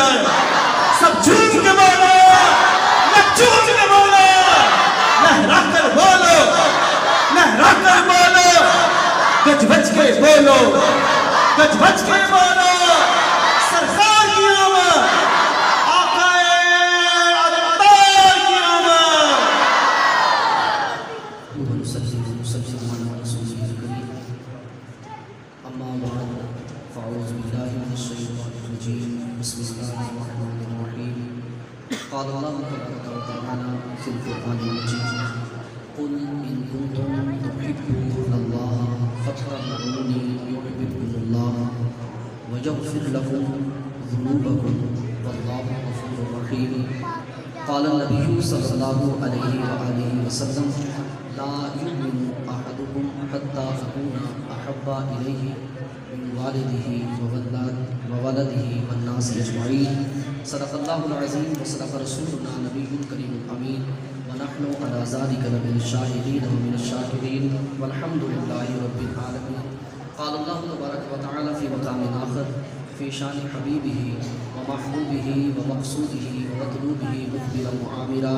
بولو سب جھوم کے بولو نہ چوم کے بولو لہرا کر بولو لہرا کر بولو گج بج کے بولو گج بج کے بولو سرکار کی آمد آقا عطار کی آمد اما بعد فاعوذ باللہ من الشیطان الرجیم بسم اللہ الرحمن الرحیم قال اللہ تبارک و تعالی فی القرآن المجید قل ان کنتم تحبون اللہ فاتبعونی یحببکم اللہ ویغفر لکم ذنوبکم واللہ غفور رحیم قال النبی صلی اللہ علیہ وآلہ وسلم لا یؤمن احدکم حتی اکون احب الیہ من والدہ وولدہ والناس اجمعین صدق اللہ العظیم وصدق رسولنا نبی کریم الامین ونحن علی ذلک لمن الشاہدین ومن الشاکرین والحمد للہ رب العالمین قال اللہ تبارک و تعالی فی مقام آخر فی شان حبیبہ ومحبوبہ ومقصودہ ومطلوبہ مخبرا معامرا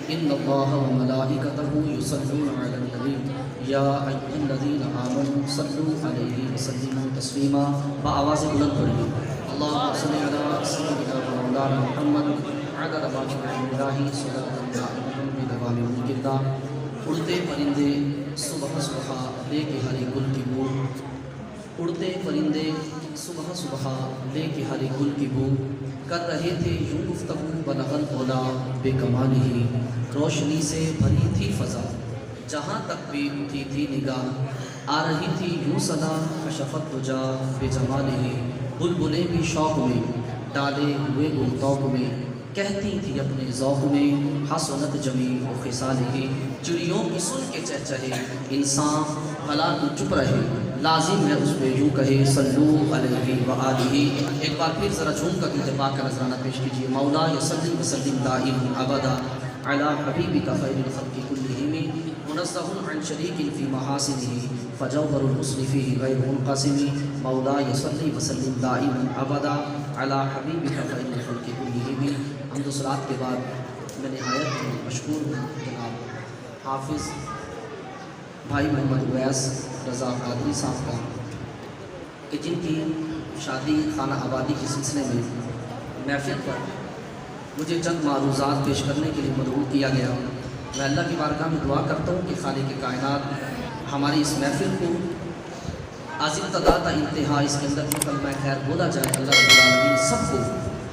ان اللہ وملائکتہ یصلون علی النبی یا ایھا الذین آمنوا صلوا علیہ وسلموا تسلیما بآواز بلند پڑھیے اللہم صل علی سیدنا و مولانا محمد عدد ما جاء اللہ صلاۃ دائمۃ بدوام ملک اللہ اڑتے پرندے صبح صبح لے کے ہری گل کی بو اڑتے پرندے صبح صبح لے کے ہری گل کی بو کر رہے تھے یوں گفتگو بلغ العلا بے کمالہ روشنی سے بھری تھی فضا جہاں تک بھی اٹھی تھی نگاہ آ رہی تھی یوں صدا کشفت دجا بے جمالہ بلبلیں بھی شوق میں ڈالے ہوئے گل طوق میں کہتی تھی اپنے ذوق میں حسنت جمیع و خصالہ چڑیوں کی سن کے چہچہے انسان بھلا تو چپ رہے لازم ہے اس پہ یوں کہے صلو علیہ وآلہ ایک بار پھر ذرا جھوم کر اتفاق کا نذرانہ پیش کیجیے مولا یصلی وسلم دائما ابدا علی حبیبک خیر الخلق کلہم منزہ عن شریک فی محاسنہ فجوہر الحسن فیہ غیر منقسم مولا یصلی وسلم دائما ابدا علی حبیبک خیر الخلق کلہم حمد و صلوات کے بعد میں نہایت مشکور ہوں جناب حافظ بھائی محمد اویس رضا قادری صاحب کا کہ جن کی شادی خانہ آبادی کے سلسلے میں محفل پر مجھے چند معروضات پیش کرنے کے لیے مدعو کیا گیا میں اللہ کی بارگاہ میں دعا کرتا ہوں کہ خالق کائنات ہماری اس محفل کو از ابتدا تا انتہا اس کے اندر کلمہ خیر بولا جائے اللہ رب العالمین سب کو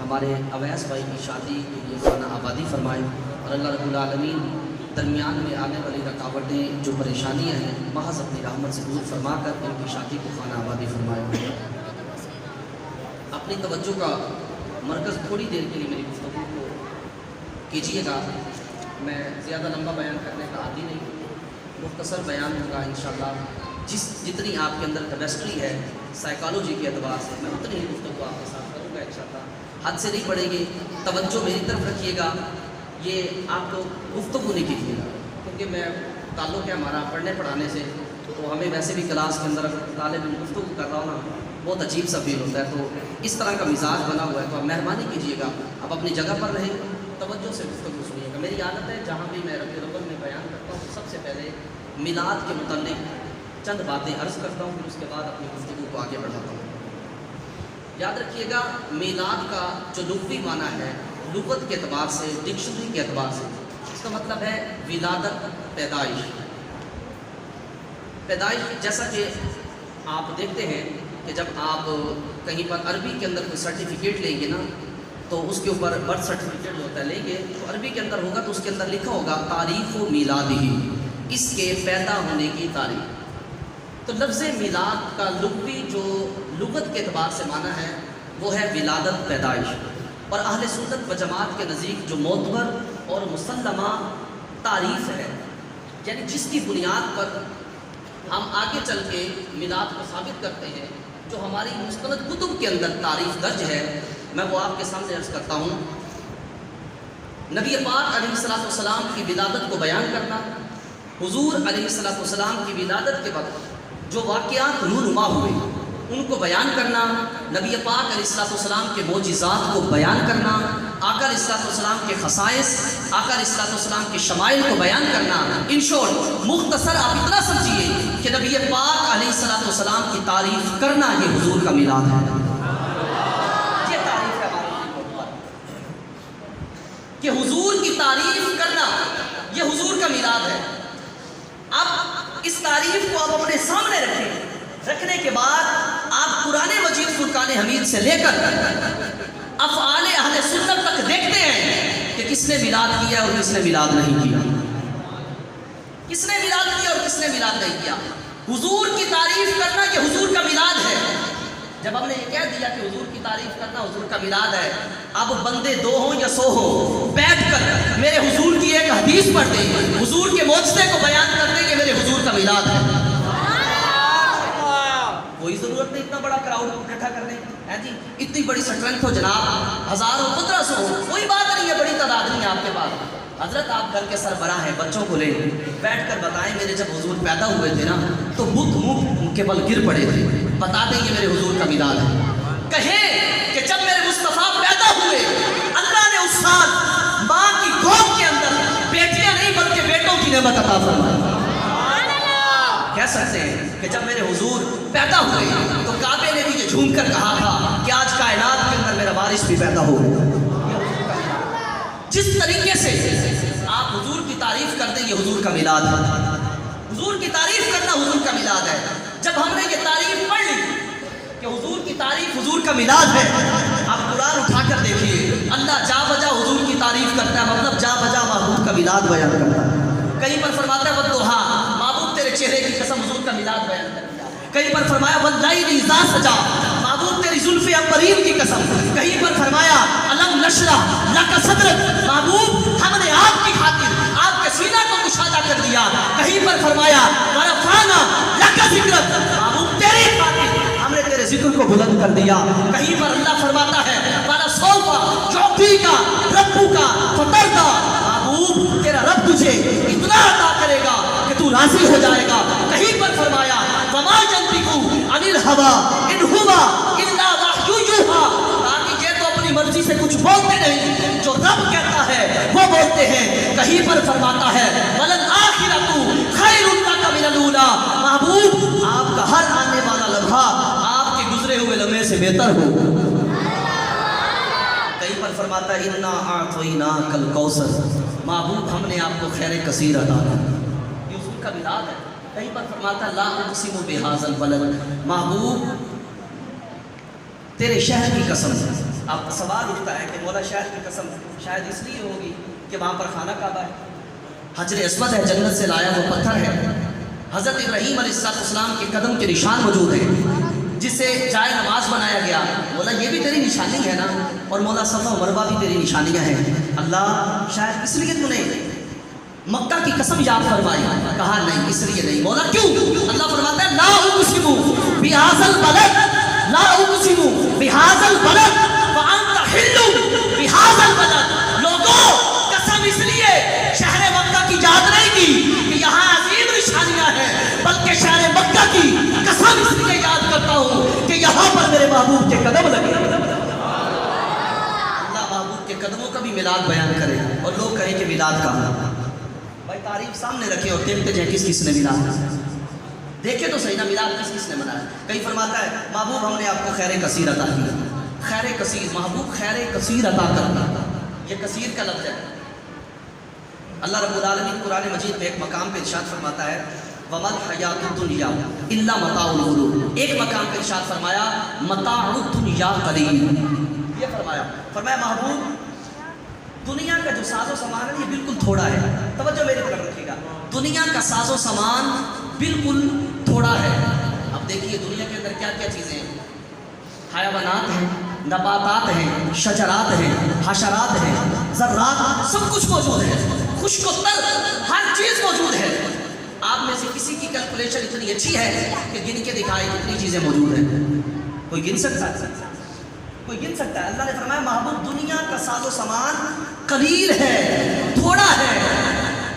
ہمارے اویس بھائی کی شادی کے لیے خانہ آبادی فرمائے اور اللہ رب العالمین درمیان میں آنے والی رکاوٹیں جو پریشانیاں ہیں محض اپنی رحمت سے دور فرما کر ان کی شادی کو خانہ آبادی فرمائے اپنی توجہ کا مرکز تھوڑی دیر کے لیے میری گفتگو کو کیجیے گا میں زیادہ لمبا بیان کرنے کا عادی نہیں مختصر بیان ہوگا انشاءاللہ جتنی آپ کے اندر کیمسٹری ہے سائیکالوجی کے اعتبار سے میں اتنی ہی گفتگو آپ کے ساتھ کروں گا انشاءاللہ حد سے نہیں پڑے گی توجہ میری طرف رکھیے گا یہ آپ لوگ گفتگو نہیں کیجیے گا کیونکہ میں تعلق ہے ہمارا پڑھنے پڑھانے سے تو ہمیں ویسے بھی کلاس کے اندر طالب علم گفتگو کر رہا ہوں نا بہت عجیب سا فیل ہوتا ہے تو اس طرح کا مزاج بنا ہوا ہے تو آپ مہربانی کیجیے گا آپ اپنی جگہ پر رہیں توجہ سے گفتگو سنیے گا میری عادت ہے جہاں بھی میں ربیع الاول میں بیان کرتا ہوں سب سے پہلے میلاد کے متعلق چند باتیں عرض کرتا ہوں پھر اس کے بعد اپنی گفتگو کو آگے بڑھاتا ہوں یاد رکھیے گا میلاد کا جو لغوی معنی ہے لغت کے اعتبار سے ڈکشنری کے اعتبار سے اس کا مطلب ہے ولادت پیدائش جیسا کہ آپ دیکھتے ہیں کہ جب آپ کہیں پر عربی کے اندر کوئی سرٹیفکیٹ لیں گے نا تو اس کے اوپر برتھ سرٹیفکیٹ جو ہوتا ہے لیں گے تو عربی کے اندر ہوگا تو اس کے اندر لکھا ہوگا تاریخ و میلادہ اس کے پیدا ہونے کی تاریخ تو لفظ میلاد کا لغوی جو لغت کے اعتبار سے معنی ہے وہ ہے ولادت پیدائش اور اہل سنت و جماعت کے نزدیک جو معتبر اور مسلمہ تعریف ہے یعنی جس کی بنیاد پر ہم آگے چل کے میلاد کو ثابت کرتے ہیں جو ہماری مستند کتب کے اندر تعریف درج ہے میں وہ آپ کے سامنے عرض کرتا ہوں نبی پاک علیہ السلام کی ولادت کو بیان کرنا حضور علیہ السلام کی ولادت کے وقت جو واقعات رونما ہوئے ان کو بیان کرنا نبی پاک علیہ السلام کے معجزات کو بیان کرنا، آقا علیہ السلام کے خصائص، آقا علیہ السلام کے شمائل کو بیان کرنا، ان شورٹ مختصر آپ اتنا سمجھیے کہ نبی پاک علیہ السلام کی تعریف کرنا یہ حضور کا میلاد ہے۔ یہ تعریف کا معنی کہ حضور کی تعریف کرنا یہ حضور کا میلاد ہے۔ اب اس تعریف کو آپ اپنے سامنے رکھنے کے بعد آپ قرآن مجید فرقان حمید سے لے کر افعال اہل سنت تک دیکھتے ہیں کہ کس نے میلاد کیا اور کس نے میلاد نہیں کیا، کس نے میلاد کیا اور کس نے میلاد نہیں کیا۔ حضور کی تعریف کرنا یہ حضور کا میلاد ہے۔ جب ہم نے یہ کہہ دیا کہ حضور کی تعریف کرنا حضور کا میلاد ہے، اب بندے 2 ہوں یا 100 ہوں بیٹھ کر میرے حضور کی ایک حدیث پڑھ دیں، حضور کے معجزے کو بیان کر دیں کہ میرے حضور کا میلاد ہے۔ کوئی ضرورت نہیں اتنا بڑا کراؤڈ اکٹھا کرنے ہے جی، اتنی بڑی سٹرنگتھ ہو جناب، 1000 ہو 1500 ہو، کوئی بات نہیں ہے، بڑی تعداد نہیں ہے آپ کے پاس۔ حضرت آپ گھر کے سربراہ ہیں، بچوں کو لے بیٹھ کر بتائیں میرے جب حضور پیدا ہوئے تھے نا تو بت منہ کے بل گر پڑے تھے، بتا دیں یہ میرے حضور کا میلاد ہے۔ کہیں کہ جب میرے مصطفیٰ پیدا ہوئے اللہ نے اس سال ماں کی گود کے اندر بیٹیاں نہیں بلکہ بیٹوں کی نعمت عطا فرمائی۔ کہہ سکتے ہیں کہ جب میرے حضور پیدا ہوئے تو کعبے نے بھی یہ جھوم کر کہا تھا کہ آج کائنات کے اندر میرا وارث بھی پیدا ہو۔ جس طریقے سے آپ حضور کی تعریف کرتے ہیں یہ حضور کا میلاد ہے۔ حضور کی تعریف کرنا حضور کا میلاد ہے۔ جب ہم نے یہ تعریف پڑھ لی کہ حضور کی تعریف حضور کا میلاد ہے، آپ قرآن اٹھا کر دیکھیے، اللہ جا بجا حضور کی تعریف کرتا ہے، مطلب جا بجا محبوب کا میلاد بیان کرتا ہے۔ کہیں پر فرماتا ہے والضحیٰ، محبوب تیرے چہرے کی قسم حضور کا میلاد بیان کرتا ہے۔ کہیں پر فرمایا واللیل اذا سجا، محبوب تیری زلف عنبرین کی قسم۔ کہیں پر فرمایا الم نشرح لک صدرک، محبوب ہم نے آپ کی خاطر آپ کے سینہ کو کشادہ کر دیا۔ کہیں پر فرمایا ورفعنا لک ذکرک، محبوب تیری خاطر ہم نے تیرے ذکر کو بلند کر دیا۔ کہیں پر اللہ فرماتا ہے ولسوف یعطیک ربک فترضی، محبوب تیرا رب تجھے اتنا عطا کرے گا کہ تو راضی ہو جائے گا۔ کہیں پر فرمایا وما ينطق عن الهوى ان هو الا وحی یوحی، تاکہ یہ تو اپنی مرضی سے کچھ بولتے نہیں، جو رب کہتا ہے وہ بولتے ہیں۔ کہیں پر فرماتا ہے وللآخرۃ خیر لک من الاولی، محبوب آپ کا ہر آنے والا لمحہ آپ کے گزرے ہوئے لمحے سے بہتر ہو۔ کہیں پر فرماتا ہے انا اعطیناک الکوثر، محبوب ہم نے آپ کو خیر کثیر عطا کیا۔ یہ حضور کا میلاد ہے۔ کہیں پر فرماتا لا اقسم بہذا البلد، محبوب تیرے شہر کی قسم۔ اب سوال اٹھتا ہے کہ مولا شہر کی قسم شاید اس لیے ہوگی کہ وہاں پر خانہ کعبہ ہے، حجر اسود ہے، جنت سے لایا وہ پتھر ہے، حضرت ابراہیم علیہ السلام کے قدم کے نشان موجود ہیں، جسے جائے نماز بنایا گیا۔ مولا یہ بھی تیری نشانی ہے نا، اور مولا صفا و مروہ بھی تیری نشانیاں ہیں۔ اللہ شاید اس لیے تو نے مکہ کی قسم یاد فرمائی، کہا نہیں اس لیے نہیں۔ مولا کیوں؟ اللہ فرماتا ہے لا اقسم بہذا البلد، لا اقسم بہذا البلد وانت حل بہذا البلد، لوگوں قسم اس لیے شہر مکہ کی یاد نہیں کی کہ یہاں عظیم نشانیاں ہیں، بلکہ شہر مکہ کی قسم اس لیے یاد کرتا ہوں کہ یہاں پر میرے محبوب کے قدم لگے۔ اللہ محبوب کے قدموں کا بھی میلاد بیان کرے اور لوگ کہیں کہ میلاد کا بھائی تعریف سامنے رکھے اور دیکھتے جائیں کس کس نے میلاد دیکھے تو صحیح نا، میلاد کس کس نے منایا۔ کہیں فرماتا ہے محبوب ہم نے آپ کو خیر کثیر عطا کیا۔ خیر کثیر، محبوب خیر کثیر عطا کرتا، یہ کثیر کا لفظ ہے۔ اللہ رب العالمین قرآن مجید میں ایک مقام پہ ارشاد فرماتا ہے وَمَا الْحَيَاةُ الدُّنْيَا إِلَّا مَتَاعُ الْغُرُورِ، ایک مقام پہ ارشاد فرمایا مَتَاعُ الدُّنْيَا قَلِيلٌ، یہ فرمایا محبوب دنیا کا جو ساز و سامان ہے یہ بالکل تھوڑا ہے۔ توجہ میری طرف رکھیے گا، دنیا کا ساز و سامان بالکل تھوڑا ہے۔ اب دیکھیے دنیا کے اندر کیا کیا چیزیں ہیں، حیوانات ہیں، نباتات ہیں، شجرات ہیں، حشرات ہیں، ذرات، سب کچھ موجود ہے، خشک و تر ہر چیز موجود ہے۔ آپ میں سے کسی کی کیلکولیشن اتنی اچھی ہے کہ گن کے دکھائے کتنی چیزیں موجود ہیں، کوئی گن سکتا ہے؟ کوئی گن سکتا ہے؟ اللہ نے فرمایا محبوب دنیا کا ساز و سامان قلیل ہے، تھوڑا ہے۔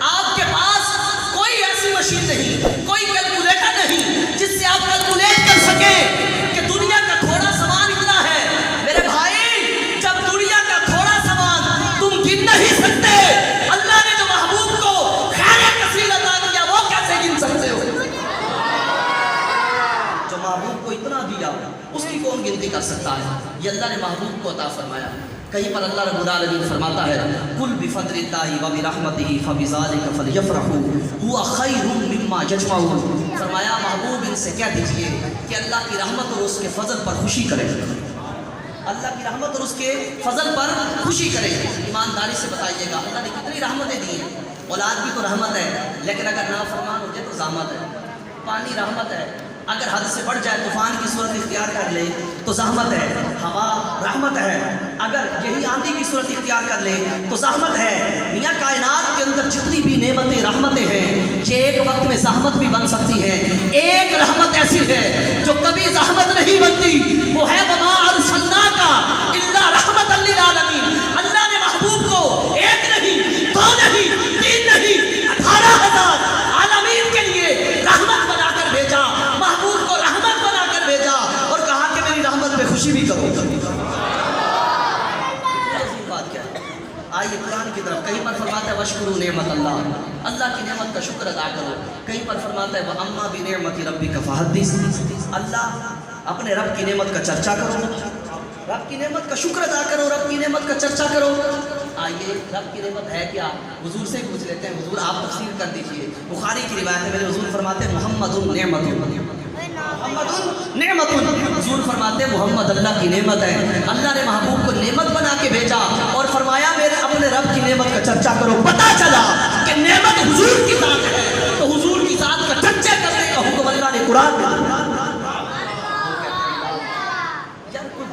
آپ کے پاس کوئی ایسی مشین نہیں، کوئی کیلکولیٹر نہیں جس سے آپ کیلکولیٹ کر سکیں کہ دنیا کا تھوڑا سامان اتنا نہیں کر سکتا ہے، یہ اللہ نے محبوب کو عطا فرمایا۔ کہیں پر اللہ رب العالمین فرماتا ہے قل بفضل اللہ وبرحمتہ فبذلک فلیفرحوا هو خیر مما یجمعون، فرمایا محبوب ان سے کہہ دیجئے کہ اللہ کی رحمت اور اس کے فضل پر خوشی کریں، اللہ کی رحمت اور اس کے فضل پر خوشی کریں۔ ایمانداری سے بتائیے گا اللہ نے کتنی رحمتیں دی ہیں، اولاد بھی تو رحمت ہے، لیکن اگر نافرمان ہو جائے تو زحمت ہے، پانی رحمت ہے، اگر حد سے بڑھ جائے طوفان کی صورت اختیار کر لے تو زحمت ہے، ہوا رحمت ہے، اگر یہی آندھی کی صورت اختیار کر لے تو زحمت ہے۔ میاں کائنات کے اندر جتنی بھی نعمتیں رحمتیں ہیں یہ ایک وقت میں زحمت بھی بن سکتی ہے، ایک رحمت ایسی ہے جو کبھی زحمت نہیں بنتی، وہ ہے وما ارسلناک الا رحمۃ للعالمین۔ اللہ نے محبوب کو ایک نہیں، دو نہیں، تین نہیں، 18,000 عالمین کے لیے رحمت بنا کر بھیجا، محبوب کو رحمت بنا کر بھیجا اور کہا کہ میری رحمت پہ خوشی بھی کرو۔ بات کیا ہے؟ آئیے قرآن کی طرف، کہیں پر فرماتا ہے واشکروا نعمت اللہ، اللہ کی نعمت کا شکر ادا کرو، کہیں پر فرماتا ہے وَأَمَّا بِنِعْمَةِ رَبِّكَ فَحَدِّثْ، اللہ اپنے رب کی نعمت کا چرچا کرو، رب کی نعمت کا شکر ادا کرو، رب کی نعمت کا چرچا کرو۔ آئیے رب کی نعمت ہے کیا؟ حضور سے پوچھ لیتے ہیں، حضور آپ تفسیر کر دیجئے۔ بخاری کی روایت ہے، میرے حضور فرماتے ہیں محمد نعمت، محمد نعمت، حضور فرماتے ہیں محمد اللہ کی نعمت ہے۔ اللہ نے محبوب کو نعمت بنا کے بھیجا اور فرمایا میرے اپنے رب کی نعمت کا چرچا کرو۔ پتہ چلا کہ نعمت حضور کی ذات ہے تو حضور کی ذات کا چرچا کرنے کا حکم اللہ نے قرآن میں دیا۔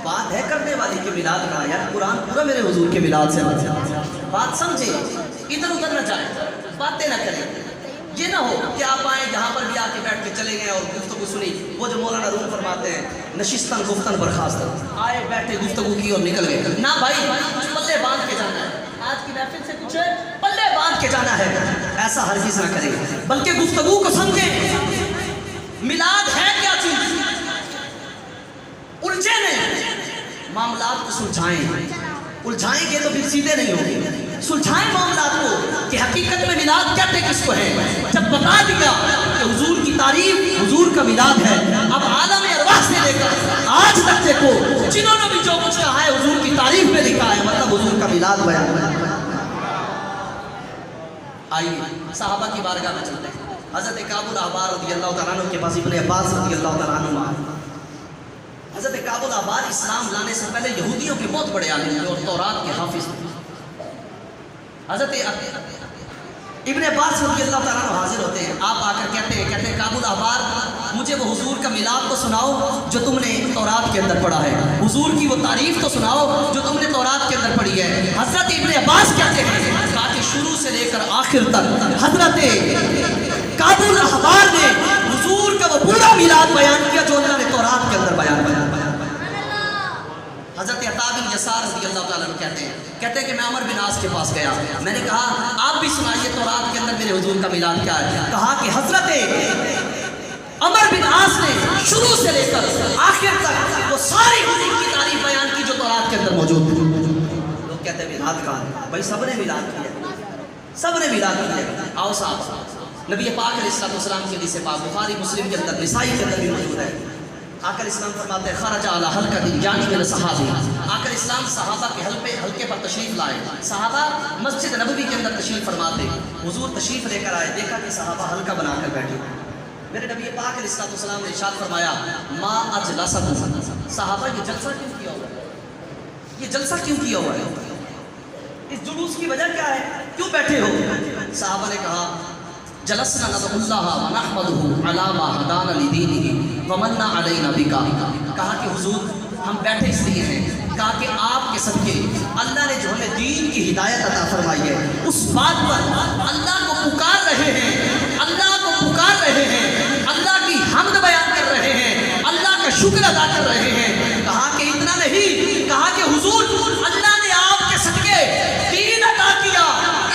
بات ہے کرنے والی کے میلاد کا، یار قرآن پورا میرے حضور کے میلاد سے بات سمجھے، ادھر ادھر نہ جائیں، باتیں نہ کریں، یہ نہ ہو کہ آپ آئیں جہاں پر بھی آ کے بیٹھ کے چلے گئے اور گفتگو سنی، وہ جو مولانا روم فرماتے ہیں نشستن گفتن برخاستن، آئے بیٹھے گفتگو کی اور نکل گئے، نہ بھائی پلے باندھ کے جانا ہے، آج کی محفل سے کچھ پلے باندھ کے جانا ہے، ایسا ہرگز نہ کریں، بلکہ گفتگو کو سمجھیں۔ میلاد ہے کیا چیز؟ الجھے نہیں، معاملات کو الجھائیں گے تو پھر سیدھے نہیں ہوں گے، سلجھائیں معاملات کو کہ حقیقت میں میلاد کہتے کس کو ہے۔ جب بتا دیا کہ حضور کی تعریف حضور کا میلاد ہے، اب عالم ارواح سے لے کر آج تک دیکھو جنہوں نے بھی جو کچھ کہا ہے حضور کی تعریف میں لکھا ہے، مطلب حضور کا میلاد بیان ہے۔ آئیے صحابہ کی بارگاہ میں چلتے ہیں۔ حضرت کعب الاحبار رضی اللہ تعالیٰ عنہ کے پاس ابن عباس رضی اللہ تعالیٰ عنہ، حضرت کعب الاحبار اسلام لانے سے پہلے یہودیوں کے بہت بڑے عالم تھے اور تورات کے حافظ تھے۔ حضرت ابن عباس رضی اللہ تعالیٰ عنہ حاضر ہوتے ہیں، آپ آ کر کہتے ہیں کعب الاحبار مجھے وہ حضور کا میلاد تو سناؤ جو تم نے تورات کے اندر پڑھا ہے، حضور کی وہ تعریف تو سناؤ جو تم نے تورات کے اندر پڑھی ہے۔ حضرت ابن عباس کہتے ہیں کہ شروع سے لے کر آخر تک حضرت کعب الاحبار نے حضور کا وہ پورا میلاد بیان کیا جو اللہ نے تورات کے اندر بیان کیا۔ حضرت عطا بن یسار رضی اللہ تعالیٰ عنہ کہتے ہیں کہ میں عمر بن عاص کے پاس گیا، میں نے کہا آپ بھی سنائیے تورات کے اندر میرے حضور کا میلاد کیا ہے۔ کہا کہ حضرت عمر بن عاص نے شروع سے لے کر آخر تک وہ ساری حضور کی تعریف بیان کی جو تورات کے اندر موجود تھی۔ لوگ کہتے ہیں میلاد کہاں ہے؟ بھائی سب نے میلاد کیا، سب نے میلاد کیا۔ آؤ صاحب، نبی پاک علیہ السلام کی حدیث پاک بخاری مسلم کے اندر نسائی کے اندر بھی موجود ہے۔ آقا اسلام فرماتے ہیں خرج علی حلقۃ جانب الصحابہ، آقا اسلام صحابہ کے حلقے پر تشریف لائے، صحابہ مسجد نبوی کے اندر تشریف فرماتے، حضور تشریف لے کر آئے، دیکھا کہ صحابہ حلقہ بنا کر بیٹھے، میرے نبی پاک علیہ السلام نے ارشاد فرمایا ما اجلسکم، صحابہ یہ جلسہ کیوں کیا ہوا ہے؟ یہ جلسہ کیوں کیا ہوا ہے؟ اس جلوس کی وجہ کیا ہے؟ کیوں بیٹھے ہو؟ صحابہ نے کہا جلسنا ندعو اللہ ونحمدہ علی ما ہدانا لدینہ ومن علینا بک، کہا کہ حضور ہم بیٹھے اس لیے ہیں، کہا کہ آپ کے صدقے اللہ نے جو ہمیں دین کی ہدایت عطا فرمائی ہے اس بات پر اللہ کو پکار رہے ہیں، اللہ کو پکار رہے ہیں، اللہ کی حمد بیان کر رہے ہیں، اللہ کا شکر ادا کر رہے ہیں۔ کہا کہ اتنا نہیں، کہا کہ حضور اللہ نے آپ کے صدقے دین عطا کیا،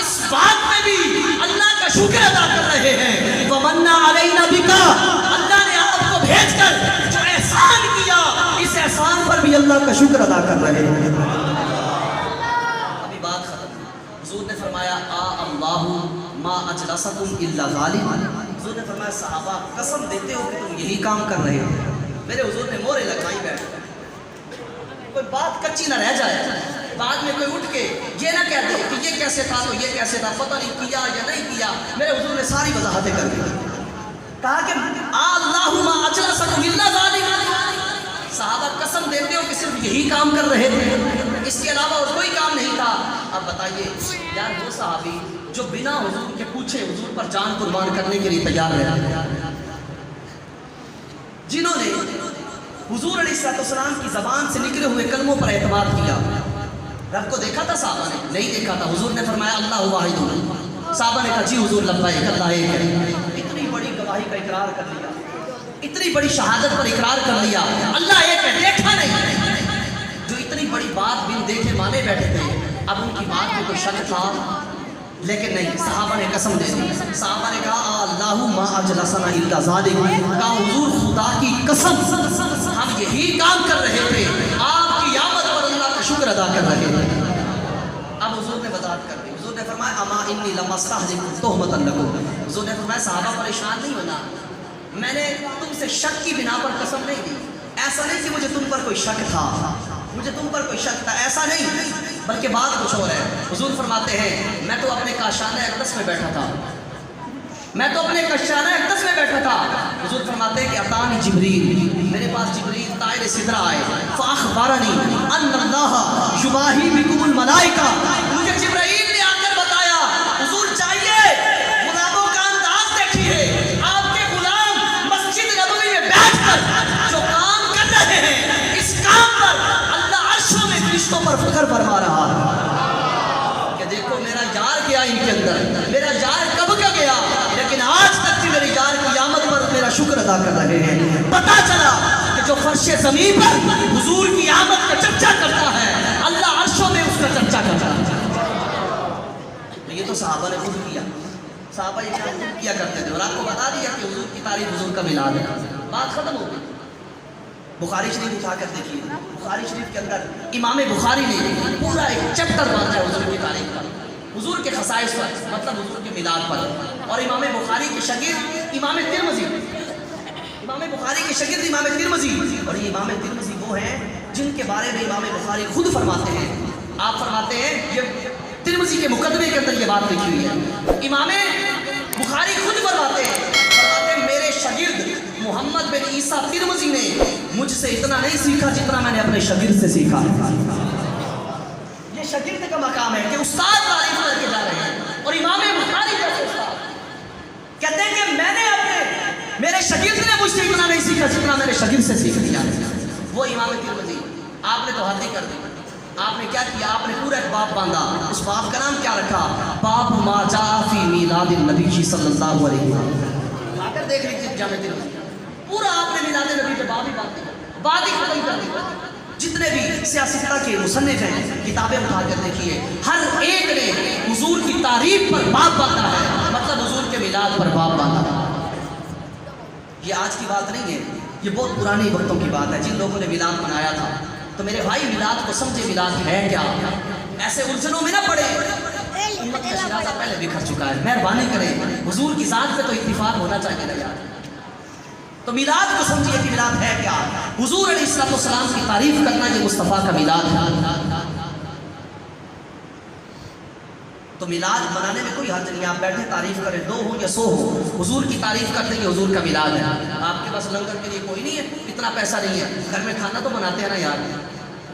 اس بات میں بھی اللہ کا شکر ادا کر رہے ہیں۔ ومن علینا بک، اللہ نے آپ کو بھیج کر جو احسان کیا اس احسان پر بھی اللہ کا شکر ادا کر رہے ہیں۔ ابھی بات ختم، حضور نے فرمایا آ اللہ ما اجلسکم الا ذالک، حضور نے فرمایا صحابہ قسم دیتے ہو کہ تم یہی کام کر رہے ہو۔ میرے حضور نے مورے لگائی بیٹھ کوئی بات کچی نہ رہ جائے، بعد میں کوئی اٹھ کے یہ نہ کہہ دے کہ یہ کیسے تھا تو یہ کیسے تھا، پتہ نہیں کیا یا نہیں کیا۔ میرے حضور نے ساری وضاحتیں کر دی، کہا کہ اللہم اجلسکم الا ذالک، صحابہ قسم دیتے ہو کہ صرف یہی کام کر رہے تھے، اس کے علاوہ اور کوئی کام نہیں تھا۔ اب بتائیے یار وہ صحابی جو بنا حضور کے پوچھے حضور پر جان قربان کرنے کے لیے تیار رہے، جنہوں نے حضور علیہ السلام کی زبان سے نکلے ہوئے کلموں پر اعتماد کیا۔ رب کو دیکھا تھا صحابہ نے؟ نہیں دیکھا تھا۔ حضور نے فرمایا اللہ واحد، صحابہ نے کہا جی حضور لبیک اللہ ایک ہے۔ اتنی بڑی گواہی کا اقرار کر لیا، اتنی بڑی شہادت پر اقرار کر لیا، اللہ ایک ہے، دیکھا نہیں۔ جو اتنی بڑی بات بن دیکھے مانے بیٹھے تھے، اب ان کی بات میں کوئی شک تھا؟ لیکن نہیں، صحابہ نے قسم دے دی۔ صحابہ نے کہا اللہ ما اجلسنا الا ذالک، کہا حضور خدا کی قسم ہم یہی کام کر رہے تھے، آپ کی آمد پر اللہ کا شکر ادا کر رہے تھے۔ اب حضور نے وضاحت کر دی، حضور نے فرمایا اما انی لما استحلف تہمۃ لکم، حضور نے فرمایا صحابہ پریشان نہیں ہونا، میں نے تم سے شک کی بنا پر قسم نہیں دی، ایسا نہیں کہ مجھے تم پر کوئی شک تھا، مجھے تم پر کوئی شک تھا، ایسا نہیں، بلکہ بات کچھ اور ہے۔ حضور فرماتے ہیں میں تو اپنے کاشانہ اقدس میں بیٹھا تھا، میں تو اپنے کاشانہ اقدس میں بیٹھا تھا۔ حضور فرماتے ہیں کہ اتانی جبریل، میرے پاس جبریل طائر سدرہ آئے، فاخبرنی ان اللہ یباہی بکم الملائکہ، مجھے جبرائیل نے آ کر بتایا حضور چاہیے غلاموں کا انداز دیکھیے، آپ کے غلام مسجد نبوی میں بیٹھ کر جو کام کر رہے ہیں، اس کام پر اللہ عرشوں میں فرشتوں پر فخر فرما رہا ہے کہ دیکھو میرا یار کیا ان کے اندر، میرا یار کب کا گیا، لیکن آج تک بھی میری یار کی آمد پر میرا شکر ادا کر رہے ہیں۔ پتا چلا کہ جو فرش زمین پر حضور کی آمد کا چرچا کرتا ہے، اللہ عرشوں میں اس کا چرچا کرتا ہے۔ یہ تو صحابہ نے خود کیا، صحابہ یہ کام خود کیا کرتے تھے، اور آپ کو بتا دیا کہ حضور کی تعریف حضور کا میلاد ہے، بات ختم ہو گئی۔ بخاری شریف اٹھا کر دیکھیے، بخاری شریف کے اندر امام بخاری نے پورا ایک چیپٹر باندھا ہے حضور کی تعریف پر، حضور کے خصائص پر، مطلب حضور کے میلاد پر۔ اور امام بخاری کے شاگرد امام ترمذی، امام بخاری کے شاگرد امام ترمذی، اور یہ امام ترمذی وہ ہیں جن کے بارے میں امام بخاری خود فرماتے ہیں، آپ فرماتے ہیں یہ ترمذی کے مقدمے کے اندر یہ بات لکھی ہوئی ہے، امام بخاری خود فرماتے ہیں میرے شاگرد محمد بن عیسیٰ ترمذی نے مجھ سے اتنا نہیں سیکھا جتنا میں نے اپنے شاگرد سے سیکھا۔ یہ شاگرد کا مقام ہے کہ استاد تعریف کر کے جا رہے ہیں، اور امام بخاری جیسے استاد کہتے ہیں کہ میں نے میرے شاگرد نے مجھ سے اتنا نہیں سیکھا جتنا میرے شاگرد سے سیکھ لیا۔ وہ امام ترمذی، آپ نے تو حد ہی کر دی، آپ نے کیا کیا، آپ نے پورا ایک باب باندھا، اس باب کا نام کیا رکھا، باب ما جاء فی میلاد النبی صلی اللہ علیہ وسلم۔ آ کر دیکھ لیجیے جامع ترمذی، پورا آپ نے میلاد نبی پہ باب ہی باندھ دیا، بات ہی ختم کر دی۔ جتنے بھی سیاستہ کے مصنف ہیں کتابیں اٹھا کر دیکھیے، ہر ایک نے حضور کی تعریف پر باب باندھا ہے، مطلب حضور کے میلاد پر باب باندھا ہے۔ یہ آج کی بات نہیں ہے، یہ بہت پرانے وقتوں کی بات ہے، جن لوگوں نے میلاد منایا تھا۔ تو میرے بھائی میلاد کو سمجھے، میلاد ہے کیا، ایسے الجھنوں میں نہ پڑے، امت کا شرازہ پہلے بکھر چکا ہے، مہربانی کریں حضور کی ذات پہ تو اتفاق ہونا چاہیے نا یار۔ تو میلاد کو سمجھیے کہ میلاد ہے کیا، حضور علیہ السلام کی تعریف کرنا یہ مصطفیٰ کا میلاد ہے۔ تو میلاد منانے میں کوئی حرج نہیں، آپ بیٹھے تعریف کریں، 2 ہوں یا 100 ہوں، حضور کی تعریف کرتے ہیں، حضور کا میلاد ہے۔ آپ کے پاس لنگر کے لیے کوئی نہیں ہے، اتنا پیسہ نہیں ہے، گھر میں کھانا تو بناتے ہیں نا یار،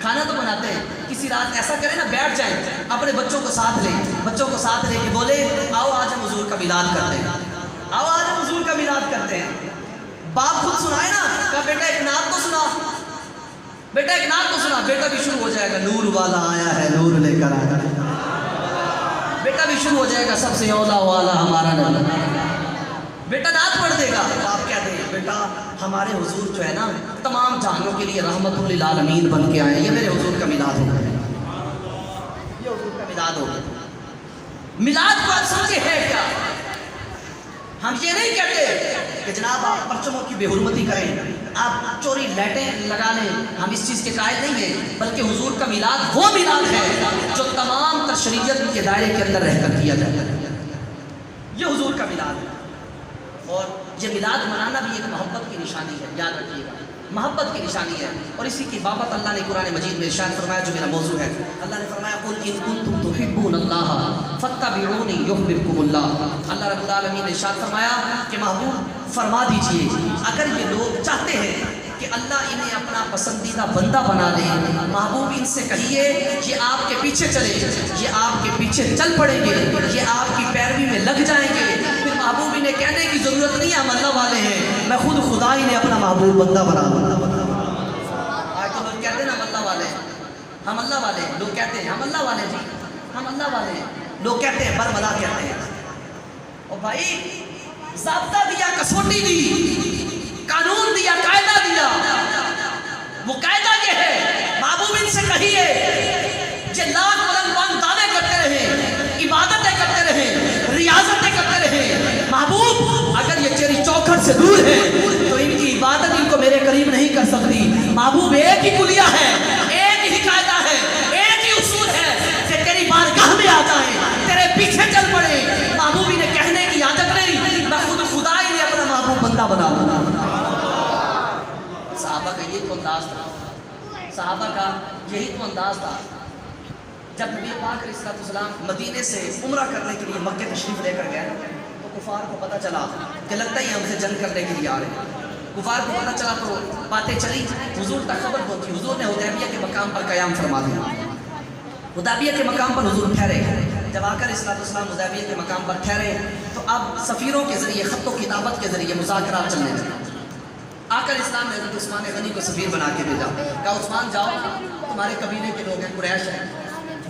کھانا تو بناتے ہیں، کسی رات ایسا کریں نا، بیٹھ جائیں، اپنے بچوں کو ساتھ لیں، بچوں کو ساتھ لے کے بولے آؤ آج ہم حضور کا میلاد کرتے ہیں، آؤ آج ہم حضور کا میلاد کرتے ہیں۔ باپ خود سنائے نا، کہا بیٹا ایک نعت تو سنا، بیٹا ایک نعت تو سنا، بیٹا بھی شروع ہو جائے گا، نور والا آیا ہے نور لے کر آیا، بیٹا بھی شروع ہو جائے گا، سب سے اولا والا ہمارا نبی، بیٹا نعت پڑھ دے گا۔ باپ کہہ دے بیٹا ہمارے حضور جو ہے نا تمام جہانوں کے لیے رحمت للعالمین بن کے آئے، یہ میرے حضور کا میلاد ہوگا، یہ حضور کا میلاد ہوگا۔ میلاد کو آپ سمجھے ہے کیا؟ ہم یہ نہیں کہتے کہ جناب آپ پرچموں کی بے حرمتی کریں، آپ چوری لائٹیں لگا لیں، ہم اس چیز کے قائل نہیں ہیں، بلکہ حضور کا میلاد وہ میلاد ہے جو تمام تر شریعت کے دائرے کے اندر رہ کر کیا جاتا ہے، یہ حضور کا میلاد ہے۔ اور یہ میلاد منانا بھی ایک محبت کی نشانی ہے، یاد رکھیے گا۔ محبت کی نشانی ہے، اور اسی کی بابت اللہ نے قرآن مجید میں ارشاد فرمایا جو میرا موضوع ہے۔ اللہ نے فرمایا قل ان کنتم تحبون اللہ فاتبعونی یحببکم اللہ۔ اللہ رب العالمین نے ارشاد فرمایا کہ محبوب فرما دیجئے اگر یہ لوگ چاہتے ہیں کہ اللہ انہیں اپنا پسندیدہ بندہ بنا دے، محبوب ان سے کہیے یہ آپ کے پیچھے چلے، یہ آپ کے پیچھے چل پڑیں گے، یہ آپ کی پیروی میں لگ جائیں گے۔ پھر محبوب انہیں کہنے کی ضرورت نہیں ہے ہم اللہ والے ہیں، میں خود خدا ہی نے اپنا محبوب بندہ بنا دیا۔ آج تو لوگ کہتے ہیں ہم اللہ والے ہیں، ہم اللہ والے ہیں، لوگ کہتے ہیں ہم اللہ والے ہیں، جی ہم اللہ والے ہیں، لوگ کہتے ہیں بربلا کہتے ہیں۔ اور بھائی ضابطہ دیا، کسوٹی دی، قانون دیا، قاعدہ دیا، وہ قاعدہ یہ ہے محبوب ان سے کہیے یہ لاکھ بلند بلند دعوے کرتے رہے، عبادتیں کرتے رہے، ریاضتیں کرتے رہے، محبوب اگر یہ چیری چوکھٹ سے دور ہے تو ان کی عبادت ان کو میرے قریب نہیں کر سکتی۔ محبوب ایک ہی کلیہ ہے، ایک ہی قاعدہ ہے، ایک ہی اصول ہے کہ تیری بارگاہ میں آ جائیں، تیرے پیچھے چل پڑے۔ محبوب انہیں کہنے کی عادت نہیں، میں خود خدا ہی نے اپنا محبوب بندہ بنا دیا۔ صحابہ کا یہ تو انداز تھا، صحابہ کا یہی تو انداز تھا۔ جب نبی پاک علیہ الصلوۃ والسلام مدینے سے عمرہ کرنے کے لیے مکہ تشریف لے کر گئے تو کفار کو پتہ چلا کہ لگتا ہی ہم سے جنگ کرنے کے لیے آ رہے ہیں۔ کفار کو پتہ چلا تو باتیں چلی، حضور تک خبر پہنچی، حضور نے حدیبیہ کے مقام پر قیام فرما دیا۔ حدیبیہ کے مقام پر حضور ٹھہرے، جب آ کر علیہ الصلوۃ والسلام حدیبیہ کے مقام پر ٹھہرے تو اب سفیروں کے ذریعے، خط و کتابت کے ذریعے مذاکرات چلنے لگے۔ آ کر اسلام نے حضرت عثمان غنی کو سفیر بنا کے بھیجا، کہا عثمان جاؤ، تمہارے قبیلے کے لوگ ہیں، قریش ہیں،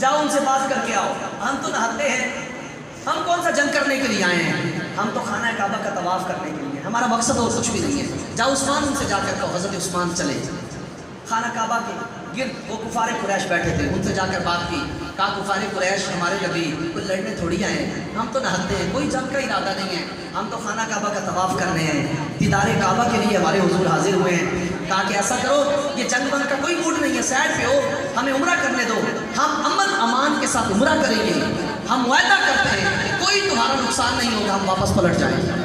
جاؤ ان سے بات کر کے آؤ، ہم تو نہتے ہیں، ہم کون سا جنگ کرنے کے لیے آئے ہیں، ہم تو خانہ کعبہ کا طواف کرنے کے لیے، ہمارا مقصد اور کچھ بھی نہیں ہے، جاؤ عثمان ان سے جا کر کہو۔ حضرت عثمان چلے، خانہ کعبہ کے گرد وہ کفار قریش بیٹھے تھے، ان سے جا کر بات کی، کہا کفار قریش ہمارے نبی کوئی لڑنے تھوڑی آئے ہیں، ہم تو نہتے ہیں، کوئی جنگ کا ارادہ نہیں ہے، ہم تو خانہ کعبہ کا طواف کرنے ہیں، دیدار کعبہ کے لیے ہمارے حضور حاضر ہوئے ہیں۔ کہا کہ ایسا کرو، یہ جنگ بند کا کوئی موڈ نہیں ہے، سائڈ پہ ہو، ہمیں عمرہ کرنے دو، ہم امن امان کے ساتھ عمرہ کریں گے، ہم وعدہ کرتے ہیں کہ کوئی تمہارا نقصان نہیں ہوگا، ہم واپس پلٹ جائیں گے،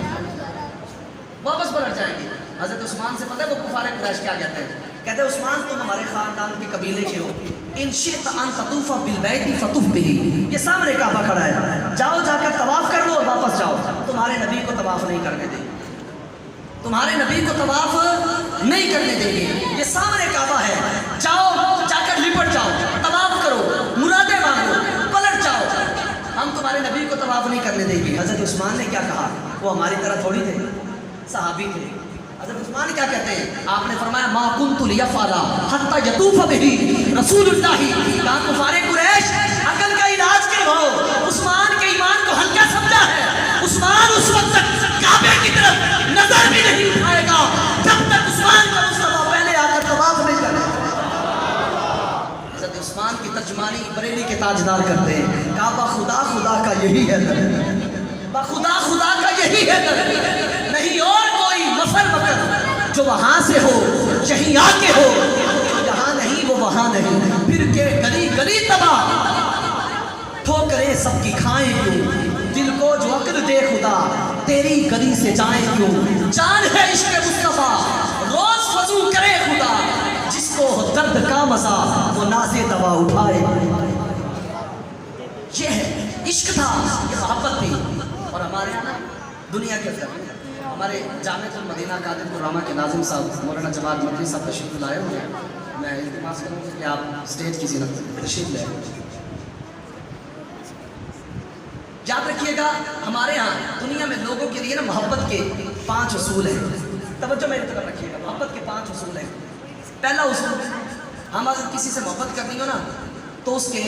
واپس پلٹ جائیں گے۔ حضرت عثمان سے پتہ ہے وہ کفار قریش کیا کہتے ہیں؟ کہتے ہیں عثمان تم ہمارے خاندان کے قبیلے کے ہو، ان شئت ان تطوف بالبیت فطف بہ، یہ سامنے کعبہ کھڑا ہے، جاؤ جا کر طواف کر لو اور واپس جاؤ، تمہارے نبی کو طواف نہیں کرنے دیں گے، تمہارے نبی کو طواف نہیں کرنے دیں گے، یہ سامنے کعبہ ہے، جاؤ جا کر لپٹ جاؤ، طواف کرو، مرادیں مانگو، پلٹ جاؤ، ہم تمہارے نبی کو طواف نہیں کرنے دیں گے۔ حضرت عثمان نے کیا کہا؟ وہ ہماری طرح تھوڑی تھے، صحابی تھے۔ حضرت عثمان کیا کہتے ہیں؟ آپ نے فرمایا ما کنت لیفعل حتی یطوف بہ رسول اللہ، کہا کفار قریش عقل کا علاج کیا ہو، عثمان کے ایمان کو ہلکا سمجھا ہے، عثمان اس وقت تک کعبے کی طرف نظر بھی نہیں اٹھائے گا جب تک عثمان کا مصطفیٰ پہلے آ کر طواف نہیں کرے۔ حضرت عثمان کی ترجمانی بریلی کے تاجدار کرتے ہیں، کہا بخدا خدا کا یہی ہے در، بخدا خدا کا یہی ہے در، نہیں اور کوئی مفر مکر جو وہاں سے ہو یہیں آ کے ہو، جہاں نہیں وہ وہاں نہیں، پھر کے گلی گلی تباہ، ٹھوکریں سب کی کھائیں کیوں، دل کو جو عقل دے خدا تیری گلی سے جائیں کیوں، جان ہے عشق مصطفیٰ روز فضو کرے خدا، جس کو ہو درد کا مزہ وہ ناز دوا اٹھائے۔ یہ ہے عشق تھا، یہ محبت تھی۔ اور ہمارے یہاں دنیا کے اندر ہمارے جامعۃ المدینہ قادر الرحمہ کے ناظم صاحب مولانا جماعت مدنی صاحب تشریف لائے ہوئے ہیں، میں التماس کروں گا کہ آپ اسٹیج کی زینت پر تشریف لائیں۔ یاد رکھیے گا ہمارے ہاں دنیا میں لوگوں کے لیے نا محبت کے 5 اصول ہیں، توجہ میری طرف رکھیے گا، محبت کے 5 اصول ہیں۔ پہلا اصول، ہم اگر کسی سے محبت کرنی ہو نا تو اس کے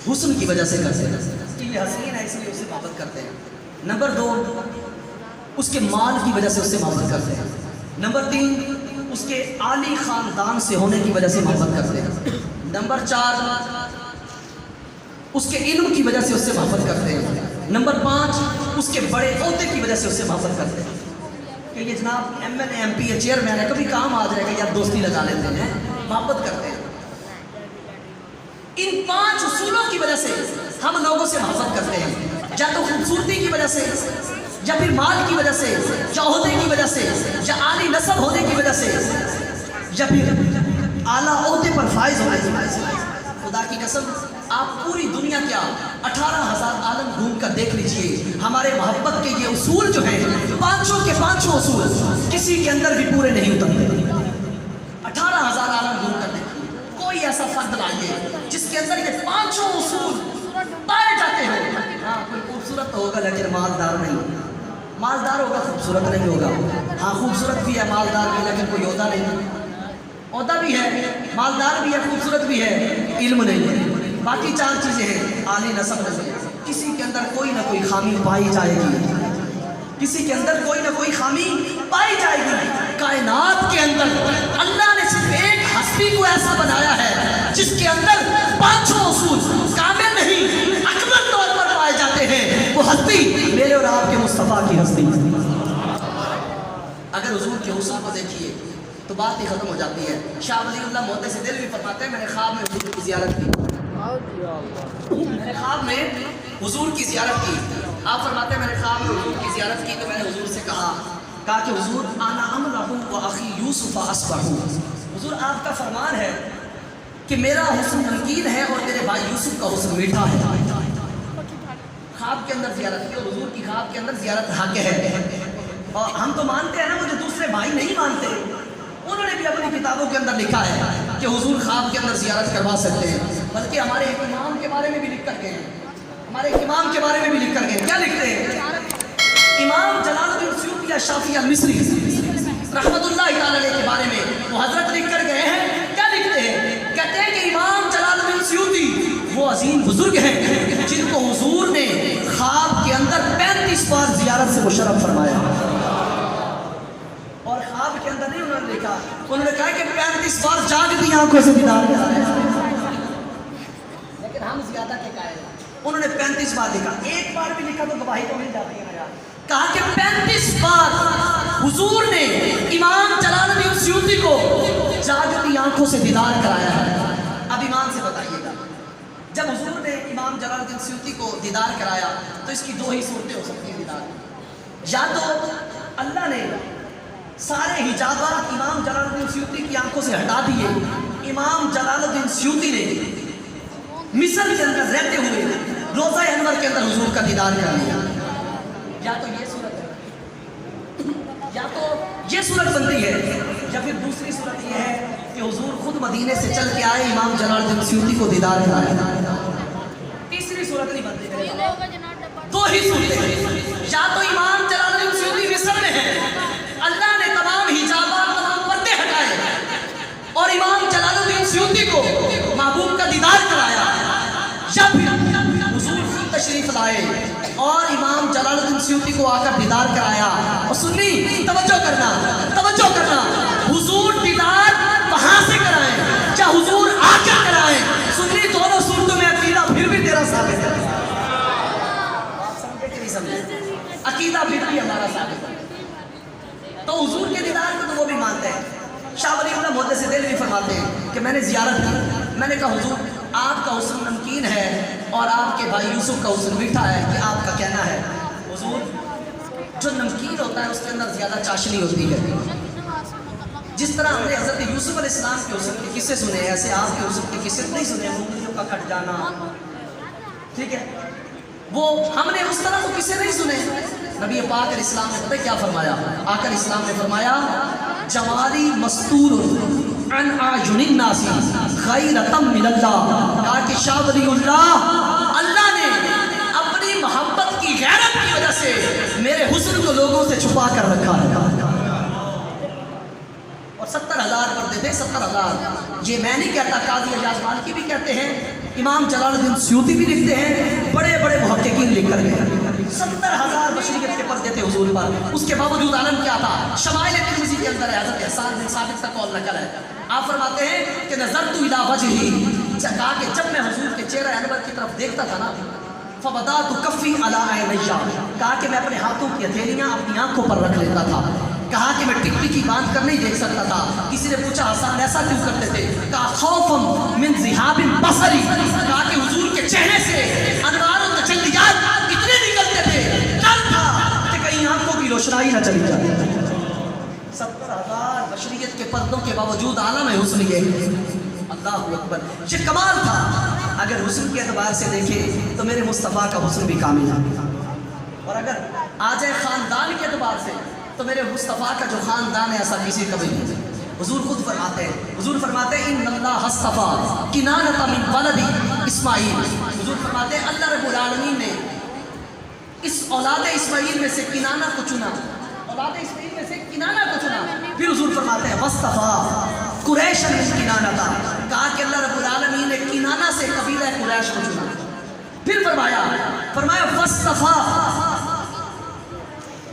حسن کی وجہ سے کرتے ہیں کہ یہ حسین ہے اس لیے اسے محبت کرتے ہیں۔ نمبر 2، اس کے مال کی وجہ سے اس سے محبت کرتے ہیں۔ نمبر 3، اس کے عالی خاندان سے ہونے کی وجہ سے محبت کرتے ہیں۔ نمبر 4، اس کے علم کی وجہ سے اس سے محبت کرتے ہیں۔ نمبر 5، اس کے بڑے عہدے کی وجہ سے اس سے محبت کرتے ہیں کہ یہ جناب MLA MP ہے، چیئرمین ہے، کبھی کام آ جائے گا یا دوستی لگا لیتے ہیں، محبت کرتے ہیں۔ ان 5 اصولوں کی وجہ سے ہم لوگوں سے محبت کرتے ہیں، یا تو خوبصورتی کی وجہ سے، یا پھر مال کی وجہ سے، یا عہدے کی وجہ سے، یا عالی نسب ہونے کی وجہ سے۔ یا پھر اعلیٰ عہدے پر فائز ہونے کی وجہ سے. خدا کی قسم آپ پوری دنیا کیا 18,000 عالم گھوم کر دیکھ لیجئے، ہمارے محبت کے یہ اصول جو ہیں 500 کے 500 اصول کسی کے اندر بھی پورے نہیں اترتے. 18,000 عالم گھوم کر دیکھیے، کوئی ایسا فرد لائیے جس کے اندر یہ 500 اصول پائے جاتے ہو. ہاں کوئی خوبصورت تو ہوگا لیکن مالدار نہیں ہوگا، مالدار ہوگا خوبصورت نہیں ہوگا. ہاں خوبصورت بھی ہے مالدار بھی لیکن کوئی عہدہ نہیں، عہدہ بھی ہے مالدار بھی ہے خوبصورت بھی ہے، علم نہیں ہے. باقی 4 چیزیں ہیں اعلی نسب نہیں. کسی کے اندر کوئی نہ کوئی خامی پائی جائے گی، کسی کے اندر کوئی نہ کوئی خامی پائی جائے گی. کائنات کے اندر اللہ نے صرف ایک ہستی کو ایسا بنایا ہے جس کے اندر 500 اصول کامل نہیں اکمل طور پر پائے جاتے ہیں. وہ ہستی میرے اور آپ کے مصطفیٰ کی ہستی. اگر حضور کے حسن کو دیکھیے تو بات ہی ختم ہو جاتی ہے. شاہ ولی اللہ محدث دل بھی فرماتے ہیں میں نے خواب میں حضور کی زیارت کی، میں نے خواب میں حضور کی زیارت کی. آپ فرماتے ہیں میں نے خواب میں حضور کی زیارت کی تو میں نے حضور سے کہا کہ حضور انا امرہ و اخی یوسف اصبح. حضور آپ کا فرمان ہے کہ میرا حسن نمکین ہے اور میرے بھائی یوسف کا حسن میٹھا ہے. خواب کے اندر زیارت کی اور حضور کی خواب کے اندر زیارت حق ہے. اور ہم تو مانتے ہیں نا، مجھے دوسرے بھائی نہیں مانتے، انہوں نے بھی اپنی کتابوں کے اندر لکھا ہے کہ حضور خواب کے اندر زیارت کروا سکتے ہیں. بلکہ ہمارے ایک امام کے بارے میں بھی لکھ کر گئے ہیں، ہمارے ایک امام کے بارے میں بھی لکھ کر گئے. کیا لکھتے ہیں؟ امام جلال الدین سیوطی الشافعی المصری رحمت اللہ تعالی کے بارے میں وہ حضرت لکھ کر گئے ہیں. کیا لکھتے ہیں؟ کہتے ہیں کہ امام جلال الدین سیوطی وہ عظیم بزرگ ہیں جن کو حضور نے خواب کے اندر 35 بار زیارت سے مشرف فرمایا. اور خواب کے اندر نہیں انہوں نے لکھا، انہوں نے کہا کہ 35 بار جاگتی آنکھوں سے دیدار کیا، لیکن ہم زیادہ کے قائل ہیں. انہوں نے 35 بار لکھا، ایک بار بھی لکھا تو گواہی تو مل جاتی ہے نا یار. کہا کہ 35 بار حضور نے امام جلال الدین سیوطی کو جاگتی آنکھوں سے دیدار کرایا ہے. اب ایمان سے بتائیے گا جب حضور نے امام جلال الدین سیوطی کو دیدار کرایا تو اس کی 2 ہی صورتیں ہو سکتی ہیں دیدار. یا تو اللہ نے سارے حجابات امام جلال الدین سیوطی کی آنکھوں سے ہٹا دیے، امام جلال الدین سیوطی نے مصر کے اندر رہتے ہوئے روضہ انور کے اندر حضور کا دیدار کر لیا. یا تو یہ صورت ہے، یا تو یہ صورت بنتی ہے، یا پھر دوسری صورت یہ ہے کہ حضور خود مدینے سے چل کے آئے امام جلال الدین سیوطی کو دیدار کرایا. تیسری صورت نہیں بنتی، 2 ہی صورتیں ہیں. یا تو امام جلال الدین سیوطی مصر میں ہے، اللہ نے تمام حجابات تمام پردے ہٹائے اور امام جلال الدین سیوطی کو محبوب کا دیدار کرایا. یا پھر حضور خود تشریف لائے اور امام جلال الدین سیوطی کو آ کر دیدار کرایا. اور سنی توجہ کرنا، توجہ کرنا، حضور دیدار وہاں سے کرائیں یا حضور آ کر کرائیں، سنی دونوں صورتوں میں عقیدہ پھر بھی تیرا ثابت ہے. آپ سمجھے کہ نہیں سمجھے؟ عقیدہ پھر بھی ہمارا ثابت ہے. تو حضور کے دیدار کو تو وہ بھی مانتے ہیں. شاہ ولی اللہ محدث دل بھی فرماتے ہیں کہ میں نے زیارت کی، میں نے کہا حضور آپ کا حسن نمکین ہے اور آپ کے بھائی یوسف کا حسن میٹھا ہے، کہ آپ کا کہنا ہے. حضور جو نمکین ہوتا ہے اس کے اندر زیادہ چاشنی ہوتی ہے. جس طرح ہم نے حضرت یوسف علیہ السلام کے حسن کے قصے سنے، ایسے آپ کے حسن کے قصے نہیں سنے. انگلیوں کا کٹ جانا، ٹھیک ہے، وہ ہم نے اس طرح وہ قصے نہیں سنے. نبی پاک علیہ السلام نے پتہ کیا فرمایا؟ آقا علیہ السلام نے فرمایا جمالی مستور عن اعین الناس غیرۃ من اللہ. کہا کہ شاہ ولی اللہ نے اپنی محبت کی غیرت کی وجہ سے میرے حسن کو لوگوں سے چھپا کر رکھا ہے. اور 70,000 پردے تھے، 70,000. یہ میں نہیں کہتا، قاضی اعجاز مالکی بھی کہتے ہیں، امام جلال الدین سیوطی بھی لکھتے ہیں، بڑے بڑے محققین لکھ کر گئے. 70,000 بشریت کے پردے تھے حضور پر. اس کے باوجود عالم کیا تھا؟ شمائل ترمذی کے اندر ہے، حضرت حسان بن ثابت کا قول نقل ہے. آپ فرماتے ہیں کہ نظرت الی وجہہ، کہا کہ جب میں حضور کے چہرہ انور کی طرف دیکھتا تھا نا، فبدات کفی علی عینیہ، کہا کہ میں اپنے ہاتھوں کی ہتھیلیاں اپنی آنکھوں پر رکھ لیتا تھا. کہا کہ میں ٹک ٹکی باندھ کر نہیں دیکھ سکتا تھا. کسی نے پوچھا حسان ایسا کیوں کرتے تھے؟ کہا خوفا من ذہاب بصری، کہا کہ حضور کے چہرے سے انوار و تجلیات اتنے نکلتے تھے، ڈر تھا کہ کہیں آنکھوں کی روشنائی نہ چلی جائے. 70,000 بشریت کے پردوں کے باوجود عالم حسن یہ ہے۔ اللہ اکبر، یہ کمال تھا۔ اگر حسن کے اعتبار سے دیکھیں تو میرے مصطفیٰ کا حسن بھی کامل ہے، اور اگر آ جائے خاندان کے اعتبار سے تو میرے مصطفیٰ کا جو خاندان ہے ایسا کسی کا بھی نہیں۔ حضور خود فرماتے ہیں، حضور فرماتے ہیں ان اللہ اصطفیٰ کنانۃ من ولد اسماعیل۔ حضور فرماتے ہیں اللہ رب العالمین نے اس اولاد اسماعیل میں سے کنانہ کو چنا، اولاد اسماعیل میں سے کنانہ کو چنا۔ پھر حضور فرماتے ہیں وصطفیٰ قریش من کنانۃ، کہا کہ اللہ رب العالمین نے کنانہ سے قبیلہ قریش کو چنا۔ پھر فرمایا وصطفیٰ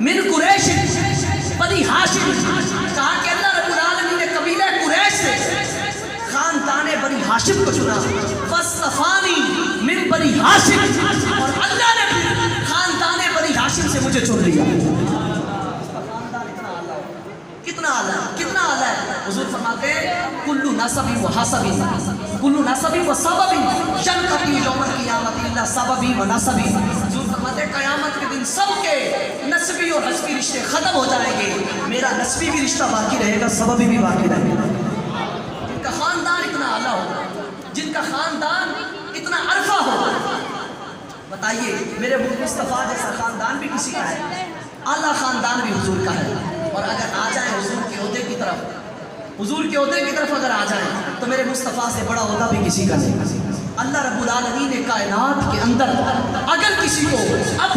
من قریش بنی ہاشم، کہا کہ اللہ رب العالمین نے قبیلہ قریش سے خاندان بنی ہاشم کو چنا۔ وصطفانی من بنی ہاشم، اور اللہ نے خاندان بنی ہاشم سے مجھے چن لیا۔ کتنا اعلیٰ، کتنا اعلیٰ ہے۔ حضور فرماتے ہیں کلو نسبی و حسبی، کلو نسبی و سببی ینقضی یوم القیامت الا سببی و نسبی۔ حضور فرماتے ہیں قیامت کے دن سب کے نسبی اور حسبی رشتے ختم ہو جائیں گے، میرا نسبی بھی رشتہ باقی رہے گا، سببی بھی باقی رہے گا۔ جن کا خاندان اتنا اعلیٰ ہو، جن کا خاندان اتنا عرفہ ہو، بتائیے میرے مصطفیٰ جیسا خاندان بھی کسی کا ہے، اعلیٰ خاندان بھی حضور کا ہے۔ اور اگر آ جائیں حضور کے عہدے کی طرف، حضور کے عہدے کی طرف اگر آ جائیں تو میرے مصطفیٰ سے بڑا عہدہ بھی کسی کا نہیں۔ اللہ رب العالمین نے کائنات کے اندر اگر کسی کو اب